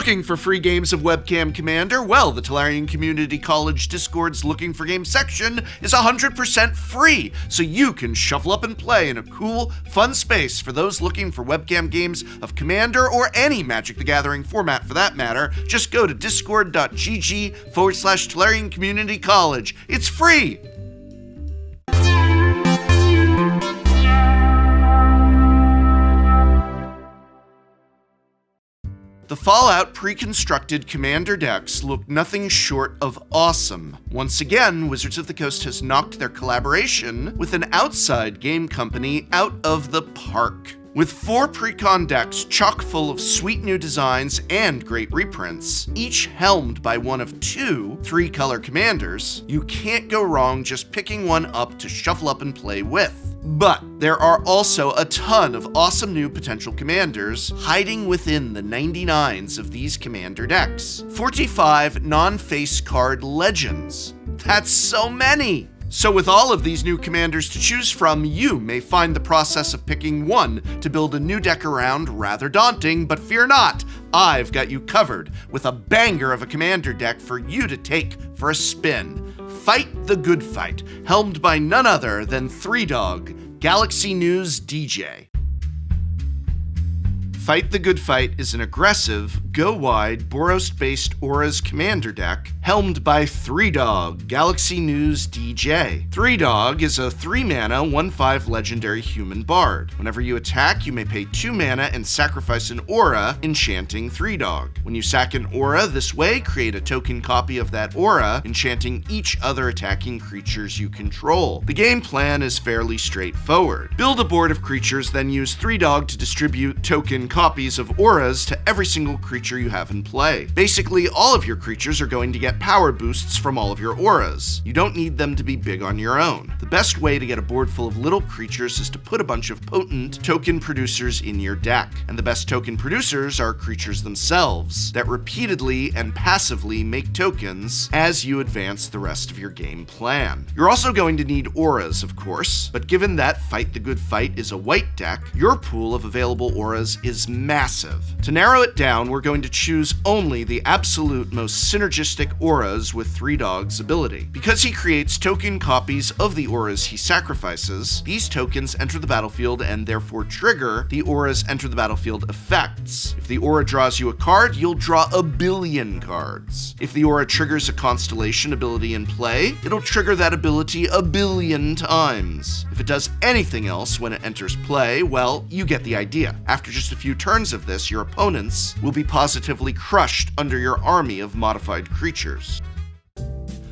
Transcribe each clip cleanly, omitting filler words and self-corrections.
Looking for free games of Webcam Commander? Well, the Tolarian Community College Discord's Looking for Games section is 100% free, so you can shuffle up and play in a cool, fun space for those looking for webcam games of Commander or any Magic the Gathering format for that matter. Just go to discord.gg/Tolarian Community College. It's free! The Fallout pre-constructed Commander decks look nothing short of awesome. Once again, Wizards of the Coast has knocked their collaboration with an outside game company out of the park. With 4 pre-con decks chock full of sweet new designs and great reprints, each helmed by one of 2 3-color commanders, you can't go wrong just picking one up to shuffle up and play with. But there are also a ton of awesome new potential commanders hiding within the 99s of these commander decks. 45 non-face card legends. That's so many! So with all of these new commanders to choose from, you may find the process of picking one to build a new deck around rather daunting, but fear not, I've got you covered with a banger of a commander deck for you to take for a spin. Fight the Good Fight, helmed by none other than 3Dog, Galaxy News DJ. Fight the Good Fight is an aggressive, go-wide, Boros-based Auras commander deck helmed by 3Dog, Galaxy News DJ. 3Dog is a 3-mana, 1/5 legendary human bard. Whenever you attack, you may pay 2 mana and sacrifice an aura, enchanting 3Dog. When you sack an aura this way, create a token copy of that aura, enchanting each other attacking creatures you control. The game plan is fairly straightforward. Build a board of creatures, then use 3Dog to distribute token copies of auras to every single creature you have in play. Basically, all of your creatures are going to get power boosts from all of your auras. You don't need them to be big on your own. The best way to get a board full of little creatures is to put a bunch of potent token producers in your deck. And the best token producers are creatures themselves that repeatedly and passively make tokens as you advance the rest of your game plan. You're also going to need auras, of course, but given that Fight the Good Fight is a white deck, your pool of available auras is massive. To narrow it down, we're going to choose only the absolute most synergistic auras with 3Dog's ability. Because he creates token copies of the auras he sacrifices, these tokens enter the battlefield and therefore trigger the aura's enter the battlefield effects. If the aura draws you a card, you'll draw a billion cards. If the aura triggers a constellation ability in play, it'll trigger that ability a billion times. If it does anything else when it enters play, well, you get the idea. After just a few turns of this, your opponents will be positively crushed under your army of modified creatures.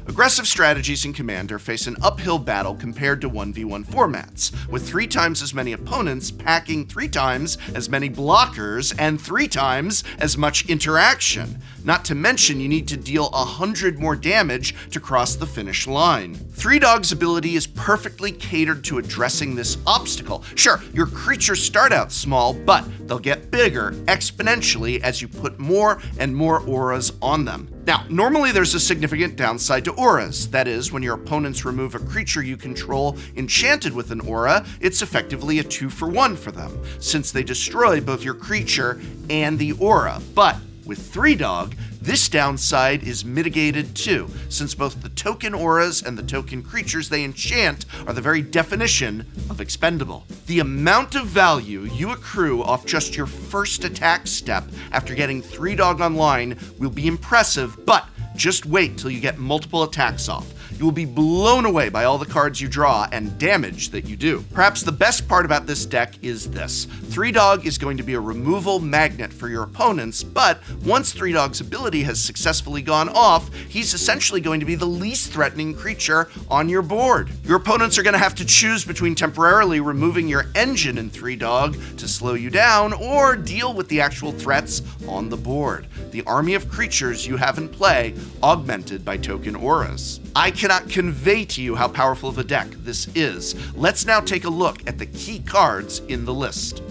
Aggressive strategies in Commander face an uphill battle compared to 1v1 formats, with 3 times as many opponents packing 3 times as many blockers and 3 times as much interaction. Not to mention you need to deal 100 more damage to cross the finish line. 3Dog's ability is perfectly catered to addressing this obstacle. Sure, your creatures start out small, but they'll get bigger exponentially as you put more and more auras on them. Now, normally there's a significant downside to auras. That is, when your opponents remove a creature you control enchanted with an aura, it's effectively a 2-for-1 for them, since they destroy both your creature and the aura. But with 3Dog, this downside is mitigated too, since both the token auras and the token creatures they enchant are the very definition of expendable. The amount of value you accrue off just your first attack step after getting 3Dog online will be impressive, but just wait till you get multiple attacks off. You will be blown away by all the cards you draw and damage that you do. Perhaps the best part about this deck is this. 3Dog is going to be a removal magnet for your opponents, but once 3Dog's ability has successfully gone off, he's essentially going to be the least threatening creature on your board. Your opponents are going to have to choose between temporarily removing your engine in 3Dog to slow you down or deal with the actual threats on the board. The army of creatures you have in play, augmented by token auras. I cannot convey to you how powerful of a deck this is. Let's now take a look at the key cards in the list.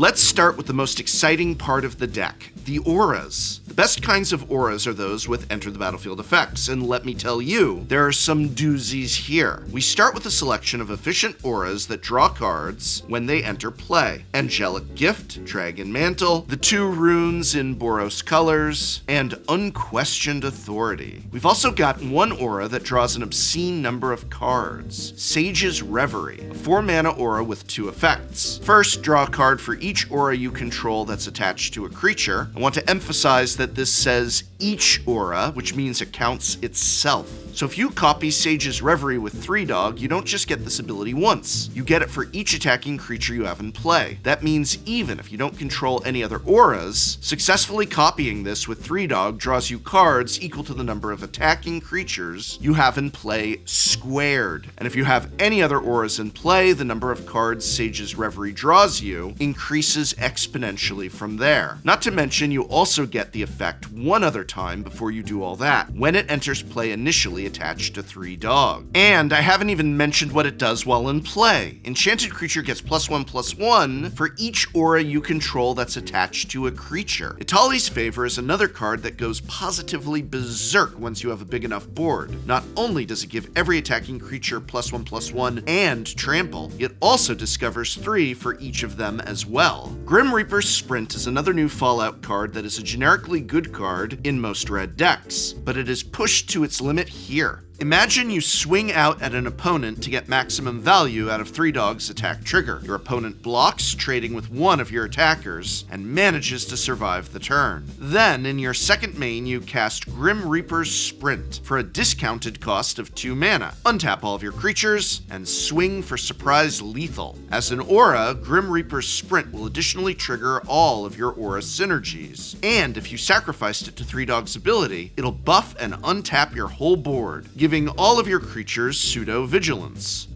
Let's start with the most exciting part of the deck, the auras. The best kinds of auras are those with enter the battlefield effects, and let me tell you, there are some doozies here. We start with a selection of efficient auras that draw cards when they enter play. Angelic Gift, Dragon Mantle, the 2 runes in Boros colors, and Unquestioned Authority. We've also got one aura that draws an obscene number of cards, Sage's Reverie, a 4-mana aura with 2 effects. First, draw a card for each aura you control that's attached to a creature. I want to emphasize that this says each aura, which means it counts itself. So if you copy Sage's Reverie with 3-Dog, you don't just get this ability once. You get it for each attacking creature you have in play. That means even if you don't control any other auras, successfully copying this with 3-Dog draws you cards equal to the number of attacking creatures you have in play squared. And if you have any other auras in play, the number of cards Sage's Reverie draws you increases exponentially from there. Not to mention, you also get the effect one other time before you do all that, when it enters play initially attached to 3-Dog. And I haven't even mentioned what it does while in play. Enchanted Creature gets +1/+1 for each aura you control that's attached to a creature. Itali's Favor is another card that goes positively berserk once you have a big enough board. Not only does it give every attacking creature +1/+1 and trample, it also discovers 3 for each of them as well. Grim Reaper's Sprint is another new Fallout card that is a generically good card in most red decks, but it is pushed to its limit here. Imagine you swing out at an opponent to get maximum value out of 3-Dog's attack trigger. Your opponent blocks, trading with one of your attackers, and manages to survive the turn. Then, in your second main, you cast Grim Reaper's Sprint for a discounted cost of 2 mana. Untap all of your creatures, and swing for surprise lethal. As an aura, Grim Reaper's Sprint will additionally trigger all of your aura synergies. And if you sacrificed it to 3-Dog's ability, it'll buff and untap your whole board, giving all of your creatures pseudo-vigilance.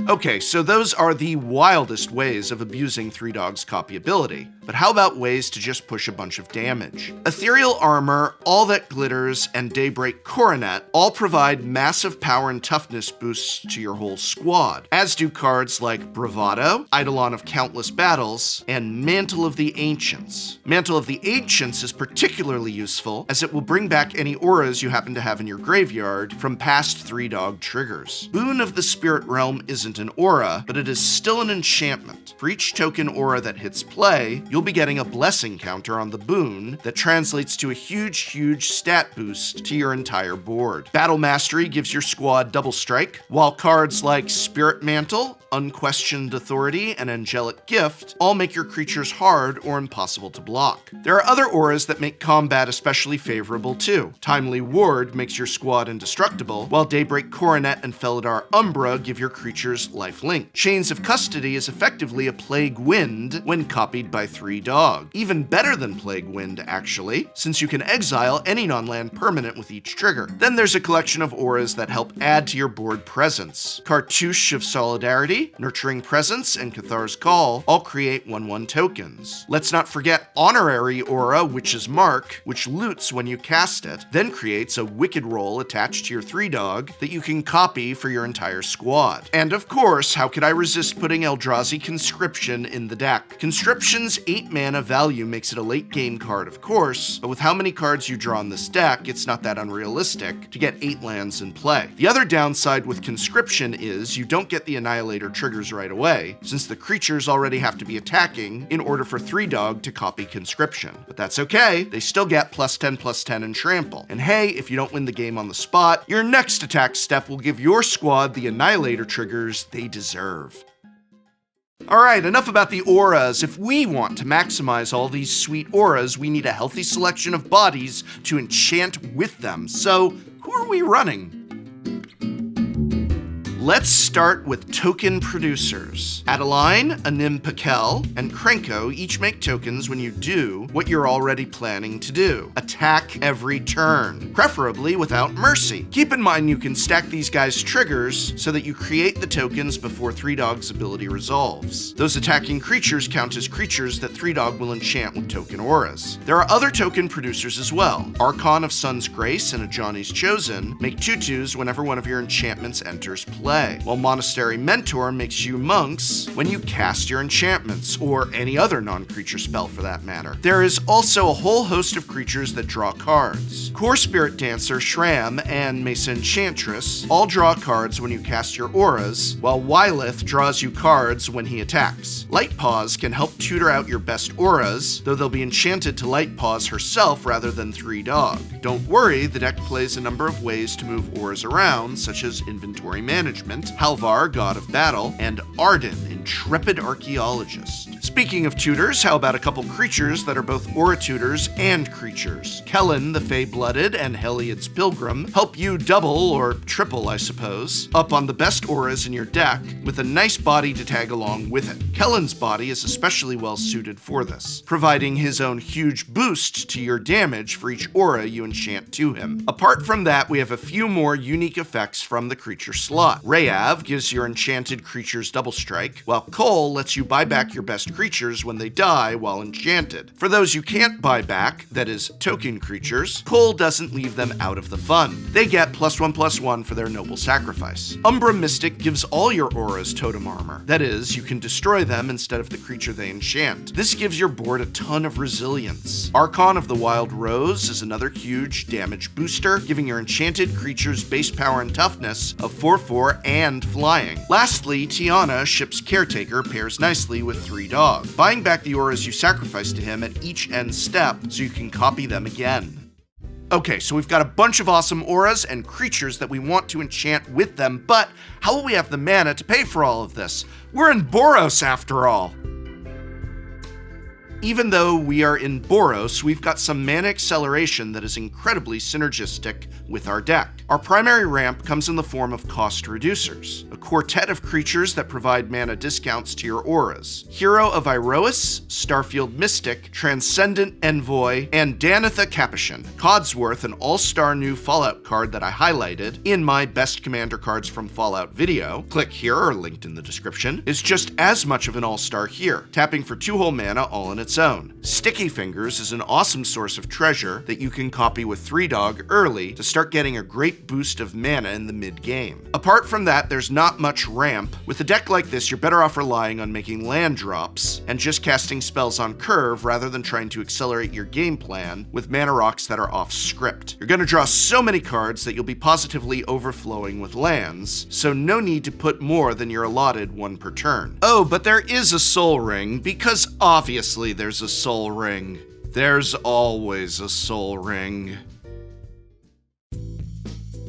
Okay, so those are the wildest ways of abusing 3-Dog's copyability. But how about ways to just push a bunch of damage? Ethereal Armor, All That Glitters, and Daybreak Coronet all provide massive power and toughness boosts to your whole squad, as do cards like Bravado, Eidolon of Countless Battles, and Mantle of the Ancients. Mantle of the Ancients is particularly useful, as it will bring back any auras you happen to have in your graveyard from past 3-Dog triggers. Boon of the Spirit Realm isn't an aura, but it is still an enchantment. For each token aura that hits play, you'll be getting a blessing counter on the boon that translates to a huge stat boost to your entire board. Battle Mastery gives your squad double strike, while cards like Spirit Mantle, Unquestioned Authority, and Angelic Gift all make your creatures hard or impossible to block. There are other auras that make combat especially favorable too. Timely Ward makes your squad indestructible, while Daybreak Coronet and Felidar Umbra give your creatures lifelink. Chains of Custody is effectively a Plague Wind when copied by 3-Dog. Even better than Plague Wind, actually, since you can exile any non-land permanent with each trigger. Then there's a collection of auras that help add to your board presence. Cartouche of Solidarity, Nurturing Presence, and Cathar's Call all create 1/1 tokens. Let's not forget Honorary Aura, Witch's Mark, which loots when you cast it, then creates a Wicked Roll attached to your 3-Dog that you can copy for your entire squad. And of course, how could I resist putting Eldrazi Conscription in the deck? Conscription's 8 mana value makes it a late game card, of course, but with how many cards you draw in this deck, it's not that unrealistic to get 8 lands in play. The other downside with Conscription is you don't get the Annihilator triggers right away, since the creatures already have to be attacking in order for 3-Dog to copy Conscription. But that's okay, they still get +10/+10 and trample. And hey, if you don't win the game on the spot, your next attack step will give your squad the Annihilator triggers they deserve. Alright, enough about the auras. If we want to maximize all these sweet auras, we need a healthy selection of bodies to enchant with them. So, who are we running? Let's start with token producers. Adeline, Anim Pakel, and Krenko each make tokens when you do what you're already planning to do. Attack every turn, preferably without mercy. Keep in mind you can stack these guys' triggers so that you create the tokens before 3-Dog's ability resolves. Those attacking creatures count as creatures that 3-Dog will enchant with token auras. There are other token producers as well. Archon of Sun's Grace and Ajani's Chosen make 2/2s whenever one of your enchantments enters play. play, while Monastery Mentor makes you monks when you cast your enchantments, or any other non-creature spell for that matter. There is also a whole host of creatures that draw cards. Core Spirit Dancer, Shram, and Mesa Enchantress all draw cards when you cast your auras, while Wylith draws you cards when he attacks. Lightpaws can help tutor out your best auras, though they'll be enchanted to Lightpaws herself rather than 3-Dog. Don't worry, the deck plays a number of ways to move auras around, such as inventory management, Halvar, God of Battle, and Arden, Intrepid Archaeologist. Speaking of tutors, how about a couple creatures that are both aura tutors and creatures? Kellen, the Fey-Blooded, and Heliod's Pilgrim help you double, or triple I suppose, up on the best auras in your deck, with a nice body to tag along with it. Kellen's body is especially well suited for this, providing his own huge boost to your damage for each aura you enchant to him. Apart from that, we have a few more unique effects from the creature slot. Rayav gives your enchanted creatures double strike, while Cole lets you buy back your best creatures when they die while enchanted. For those you can't buy back, that is, token creatures, Cole doesn't leave them out of the fun. They get +1/+1 for their noble sacrifice. Umbra Mystic gives all your auras totem armor. That is, you can destroy them instead of the creature they enchant. This gives your board a ton of resilience. Archon of the Wild Rose is another huge damage booster, giving your enchanted creatures base power and toughness of 4/4 and flying. Lastly, Tiana, Ship's Caretaker, pairs nicely with 3-Dog, buying back the auras you sacrifice to him at each end step so you can copy them again. Okay, so we've got a bunch of awesome auras and creatures that we want to enchant with them, but how will we have the mana to pay for all of this? We're in Boros after all. Even though we are in Boros, we've got some mana acceleration that is incredibly synergistic with our deck. Our primary ramp comes in the form of cost reducers, a quartet of creatures that provide mana discounts to your auras. Hero of Iroas, Starfield Mystic, Transcendent Envoy, and Danitha Capuchin. Codsworth, an all-star new Fallout card that I highlighted in my Best Commander Cards from Fallout video, click here or linked in the description, is just as much of an all-star here, tapping for 2 whole mana all in its own. Sticky Fingers is an awesome source of treasure that you can copy with 3-Dog early to start getting a great boost of mana in the mid-game. Apart from that, there's not much ramp. With a deck like this, you're better off relying on making land drops and just casting spells on curve rather than trying to accelerate your game plan with mana rocks that are off script. You're going to draw so many cards that you'll be positively overflowing with lands, so no need to put more than your allotted 1 per turn. Oh, but there is a soul ring, because obviously there's a soul ring. There's always a soul ring.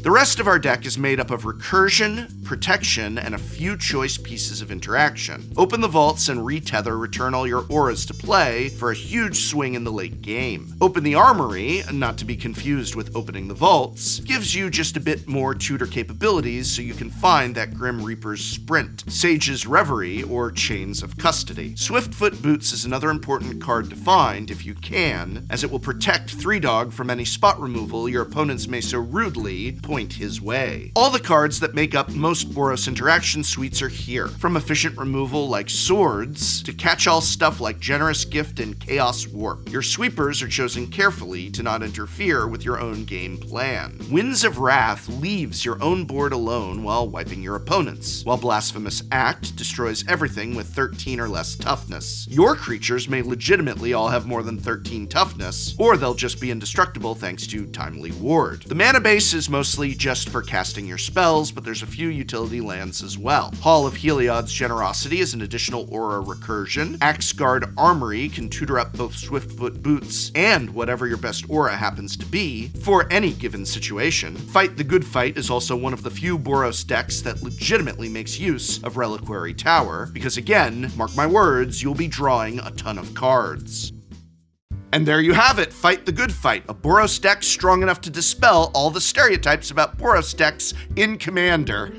The rest of our deck is made up of Recursion, Protection, and a few choice pieces of interaction. Open the vaults and retether return all your auras to play for a huge swing in the late game. Open the Armory, not to be confused with opening the vaults, gives you just a bit more tutor capabilities so you can find that Grim Reaper's Sprint, Sage's Reverie, or Chains of Custody. Swiftfoot Boots is another important card to find if you can, as it will protect 3-Dog from any spot removal your opponents may so rudely point his way. All the cards that make up most Boros interaction suites are here, from efficient removal like Swords to catch-all stuff like Generous Gift and Chaos Warp. Your sweepers are chosen carefully to not interfere with your own game plan. Winds of Wrath leaves your own board alone while wiping your opponents, while Blasphemous Act destroys everything with 13 or less toughness. Your creatures may legitimately all have more than 13 toughness, or they'll just be indestructible thanks to Timely Ward. The mana base is mostly just for casting your spells, but there's a few utility lands as well. Hall of Heliod's Generosity is an additional aura recursion. Axeguard Armory can tutor up both Swiftfoot Boots and whatever your best aura happens to be for any given situation. Fight the Good Fight is also one of the few Boros decks that legitimately makes use of Reliquary Tower, because again, mark my words, you'll be drawing a ton of cards. And there you have it, Fight the Good Fight, a Boros deck strong enough to dispel all the stereotypes about Boros decks in Commander.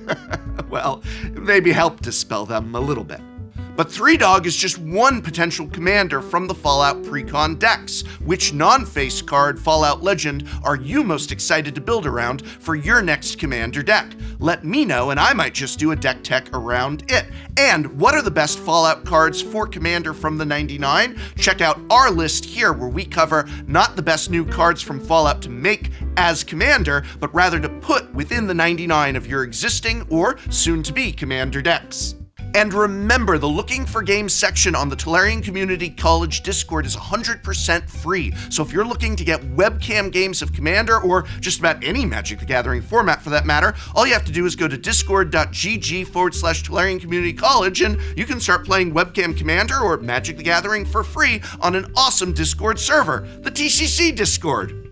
Well, maybe help dispel them a little bit. But 3-Dog is just one potential commander from the Fallout Precon decks. Which non-face card Fallout Legend are you most excited to build around for your next commander deck? Let me know and I might just do a deck tech around it. And what are the best Fallout cards for commander from the 99? Check out our list here where we cover not the best new cards from Fallout to make as commander, but rather to put within the 99 of your existing or soon-to-be commander decks. And remember, the Looking for Games section on the Tolarian Community College Discord is 100% free. So if you're looking to get webcam games of Commander, or just about any Magic the Gathering format for that matter, all you have to do is go to discord.gg/Tolarian Community College, and you can start playing webcam Commander or Magic the Gathering for free on an awesome Discord server, the TCC Discord.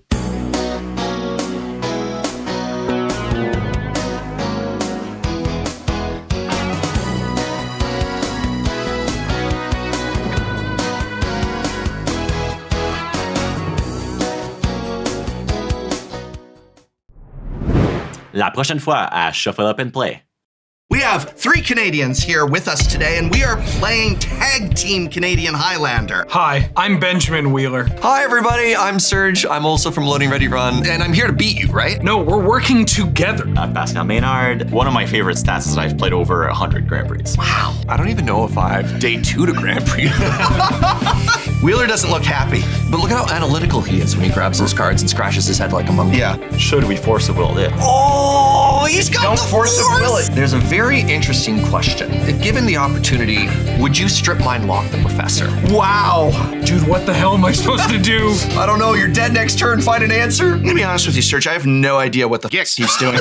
La prochaine fois à Shuffle Up and Play. We have 3 Canadians here with us today, and we are playing Tag Team Canadian Highlander. Hi, I'm Benjamin Wheeler. Hi everybody, I'm Serge. I'm also from Loading Ready Run, and I'm here to beat you, right? No, we're working together. I'm Pascal Maynard. One of my favorite stats is I've played over 100 Grand Prix. Wow, I don't even know if I've day 2 to Grand Prix. Wheeler doesn't look happy. But look at how analytical he is when he grabs those cards and scratches his head like a monkey. Yeah. Should we force a will it? Oh, he's got Don't the force it, will it? There's a very interesting question. If given the opportunity, would you strip mine lock the professor? Wow. Dude, what the hell am I supposed to do? I don't know, you're dead next turn, find an answer. I'm gonna be honest with you, Serge, I have no idea what the he's doing.